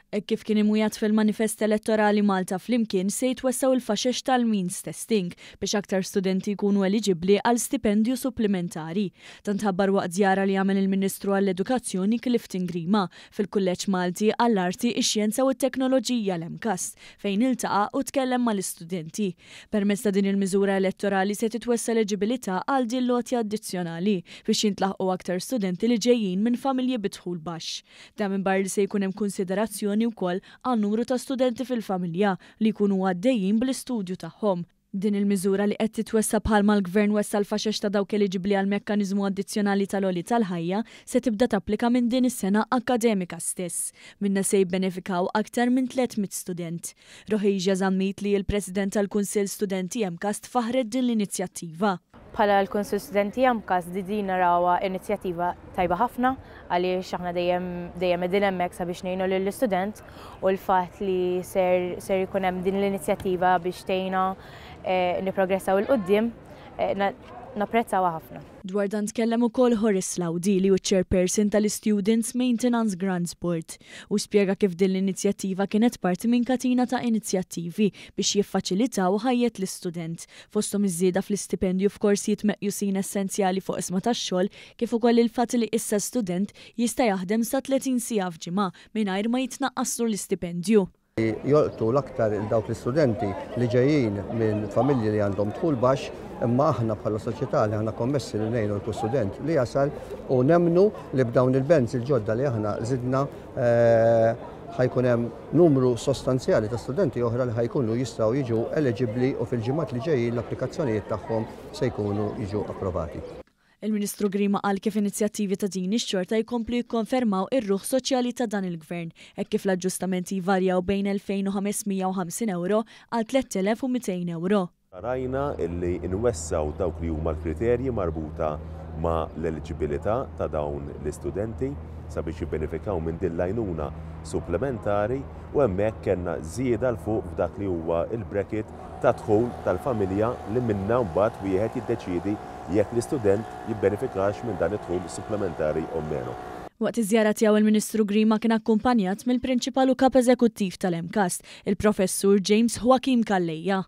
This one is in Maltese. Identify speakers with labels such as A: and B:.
A: Kif kien imwijat fil-manifest elettorali Malta flimkien se jitwessaw il-faxex tal-means testing biex aktar studenti jkunu eligibbli għal stipendju supplementari. Tant ħabbar waqt żjara li għamel il-Ministru għall-Edukazzjoni Clifton Grima fil-Kulleġġ Malti għall-Arti, ix-Xjenza u t-Teknoloġija l-MKAST fejn iltaqa' u tkellem mal-istudenti. Permezz ta' din il-miżura elettorali se titwessa eligibilità għal din lotja addizzjonali biex jintlaħqu aktar studenti li ġejjin minn familji bidħul baxx. Da minbar li se jkun hemm konsiderazzjoni wkoll għal numru ta' studenti fil-familja li jkunu għaddejjin bl-istudju tagħhom. Din il-miżura li qed titwessa bħalma l-Gvern wessa l-faxex ta' dawk eliġibbli għal mekkaniżmu addizzjonali tal-għoli tal-ħajja se tibda tapplika minn din is-sena akademika stess. Minna se jibbenefikaw aktar minn 300 student. Roħejja żammit li l-President tal-Kunsill Studenti MKAST faħret din l-inizjattiva.
B: Bħala l-Kunsill Studenti MKAST din narawha inizjattiva tajba ħafna għaliex aħna dejjem qegħdin hemmhekk sabiex ngħinu lill-istudent u l-fatt li ser jkun hemm din l-inizjattiva biex tgħinna nipprogressaw il-qudiem napprezzawha ħafna.
A: Dwar dan tkellem ukoll Horace Lawdi li hu chairperson tal-Students Maintenance Grants Board u spjega kif din l-inizjattiva kienet parti minn katina ta' inizjattivi biex jiffaċilitaw ħajjet l-istudent. Fosthom iż-żieda fl-istipendju f'korsijiet meqjusin essenzjali fuq isma tax-xogħol kif ukoll il-fatt li issa student jista' jaħdem sa 30 siegħa f'ġimgħa mingħajr ma jitnaqqaslu l-istipendju.
C: Jolqtu l-aktar dawk l-istudenti li ġejjin minn familji li għandhom dħul baxx, imma aħna bħala soċjetà li aħna kommessi li ngħinu l-student li jasal u nemnu li b'dawn il-benz il-ġodda li aħna żidna ħajkun hemm numru sostanzjali ta' studenti oħra li ħajkunu jistgħu jiġu eligibbli u fil-ġimgħat li ġejjin l-applikazzjonijiet tagħhom se jkunu jiġu approvati.
A: Il-Ministru Grima qal kif inizjattivi ta' din ix-xorta jkomplu jikkonfermaw ir-ruħ soċjali ta' dan il-Gvern hekk kif l-aġġustamenti jvarjaw bejn 2550 euro għal 3200 euro.
D: Rajna illi nwessaw dawk li huma l-kriterji marbuta ma' l-eligibilità ta' dawn l-istudenti sabiex jibbenefikaw minn din l-għajnuna supplementari u hemmhekk kellna żieda l fuq f'dak li huwa il-bracket ta' dħul tal-familja li minnha mbagħad wieħed jiddeċiedi jekk l-istudent jibbenefikax minn dan id-dħul supplementari u menu.
A: Waqt iż-żjara tiegħu il-Ministru Grima kien akkumpanjat mill-Prinċipalu Kap Eżekuttiv tal-MKAST, il-Professur James Joaquim Calleja.